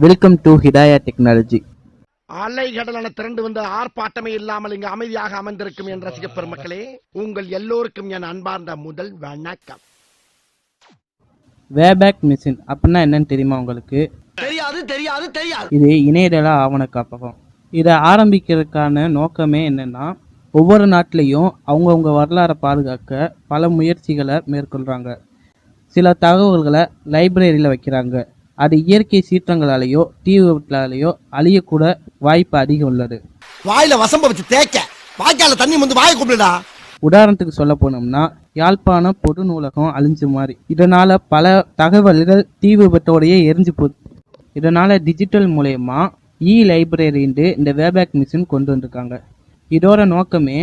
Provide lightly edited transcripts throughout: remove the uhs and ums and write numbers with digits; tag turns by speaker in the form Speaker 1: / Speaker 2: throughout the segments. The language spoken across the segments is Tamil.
Speaker 1: Welcome to Hidaya technology.
Speaker 2: அலைகடலான திரண்டு வந்து ஆர்ப்பாட்டமே இல்லாமல் இங்கு அமைதியாக அமர்ந்திருக்கும் என் ரசிக பெருமக்களே, உங்கள் எல்லோருக்கும் என் அன்பார்ந்த முதல் வணக்கம்.
Speaker 1: வேபேக் மிஷின் அப்படின்னா என்னன்னு தெரியுமா உங்களுக்கு?
Speaker 2: தெரியாது தெரியாது தெரியாது.
Speaker 1: இது இணையதள ஆவண காப்பகம். இதை ஆரம்பிக்கிறதுக்கான நோக்கமே என்னன்னா, ஒவ்வொரு நாட்டிலையும் அவங்கவுங்க வரலாறை பாதுகாக்க பல முயற்சிகளை மேற்கொள்கிறாங்க. சில தகவல்களை லைப்ரரியில் வைக்கிறாங்க. அது இயற்கை சீற்றங்களாலேயோ தீ விபத்தாலேயோ அழியக்கூட வாய்ப்பு அதிகம் உள்ளது.
Speaker 2: வாயில வசம்ப வச்சு தேய்க்க வாய்க்கால தண்ணி வந்து வாயை கூப்பிடுடா.
Speaker 1: உதாரணத்துக்கு சொல்ல போனோம்னா, யாழ்ப்பாணம் பொது நூலகம் அழிஞ்ச மாதிரி. இதனால பல தகவல்கள் தீ விபத்தோடையே எரிஞ்சு போகுது. இதனால டிஜிட்டல் மூலயமா லைப்ரரின்ட்டு இந்த வேபேக் மிஷின் கொண்டு வந்திருக்காங்க. இதோட நோக்கமே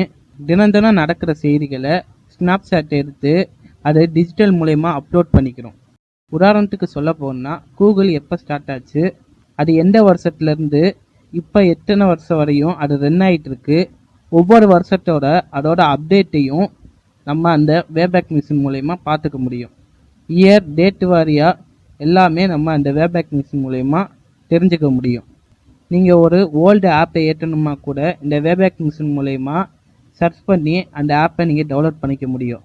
Speaker 1: தினம் நடக்கிற செய்திகளை ஸ்னாப்ஷாட் எடுத்து அதை டிஜிட்டல் மூலயமா அப்லோட் பண்ணிக்கிறோம். உதாரணத்துக்கு சொல்ல போனால், கூகுள் எப்போ ஸ்டார்ட் ஆச்சு, அது எந்த வருஷத்துலேருந்து இப்போ எத்தனை வருஷம் வரையும் அது ரன் ஆகிட்டு இருக்கு, ஒவ்வொரு வருஷத்தோட அதோட அப்டேட்டையும் நம்ம அந்த வேபேக் மிஷின் மூலயமா பார்த்துக்க முடியும். இயர் டேட் வாரியாக எல்லாமே நம்ம அந்த வேபேக் மிஷின் மூலயமா தெரிஞ்சுக்க முடியும். நீங்கள் ஒரு ஓல்டு ஆப்பை ஏற்றணுமா கூட இந்த வேபேக் மிஷின் மூலயமா சர்ச் பண்ணி அந்த ஆப்பை நீங்கள் டவுன்லோட் பண்ணிக்க முடியும்.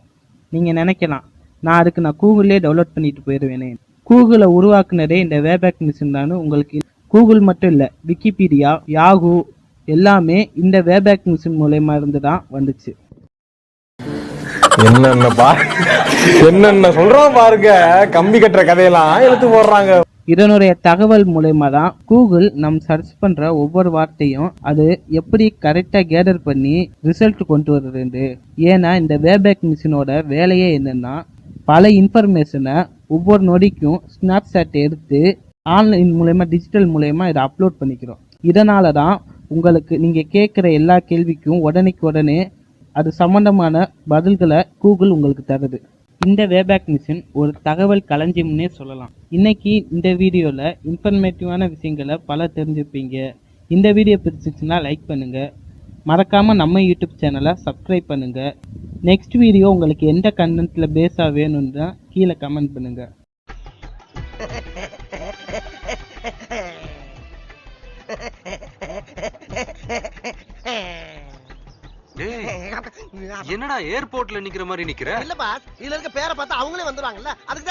Speaker 1: நீங்கள் நினைக்கலாம், நான் கூகுள்லேயே டவுன்லோட் பண்ணிட்டு போயிடுவேனே. கூகுளை உருவாக்குனதே இந்த வேபேக் மிஷின் தான். உங்களுக்கு கூகுள் மட்டும் இல்லை, விக்கிபீடியா, யாகு எல்லாமே இந்த வேபேக் மிஷின் மூலயமா இருந்து தான் வந்துச்சு.
Speaker 3: என்னென்ன சொல்றோம் பாருங்க, கம்பி கட்டுற கதையெல்லாம் எடுத்து போடுறாங்க.
Speaker 1: இதனுடைய தகவல் மூலயமா தான் கூகுள் நம் சர்ச் பண்ற ஒவ்வொரு வார்த்தையும் அது எப்படி கரெக்டா கேதர் பண்ணி ரிசல்ட் கொண்டு வருது. ஏன்னா இந்த வேபேக் மிஷினோட வேலையே என்னன்னா, பல இன்ஃபர்மேஷனை ஒவ்வொரு நொடிக்கும் ஸ்னாப்ஷாட் எடுத்து ஆன்லைன் மூலயமா டிஜிட்டல் மூலயமா இதை அப்லோட் பண்ணிக்கிறோம். இதனால தான் உங்களுக்கு நீங்கள் கேட்குற எல்லா கேள்விக்கும் உடனே அது சம்பந்தமான பதில்களை கூகுள் உங்களுக்கு தருது. இந்த வேபேக் மிஷின் ஒரு தகவல் களஞ்சியம்னே சொல்லலாம். இன்னைக்கு இந்த வீடியோவில் இன்ஃபர்மேட்டிவான விஷயங்களை பல தெரிஞ்சுப்பீங்க. இந்த வீடியோ பிடிச்சிச்சுன்னா லைக் பண்ணுங்கள். மறக்காமல் நம்ம யூடியூப் சேனலை சப்ஸ்கிரைப் பண்ணுங்கள். நெக்ஸ்ட் வீடியோ உங்களுக்கு எந்த கண்டென்ட்டில் பேஸாக வேணும்னா கீழே கமெண்ட் பண்ணுங்கள்.
Speaker 4: என்னடா ஏர்போர்ட்ல நிக்கிற மாதிரி நிக்கிற?
Speaker 2: இல்ல பாஸ், இதுல இருக்க பேரை பார்த்தா அவங்களே வந்துருவாங்கல்ல, அதுக்கு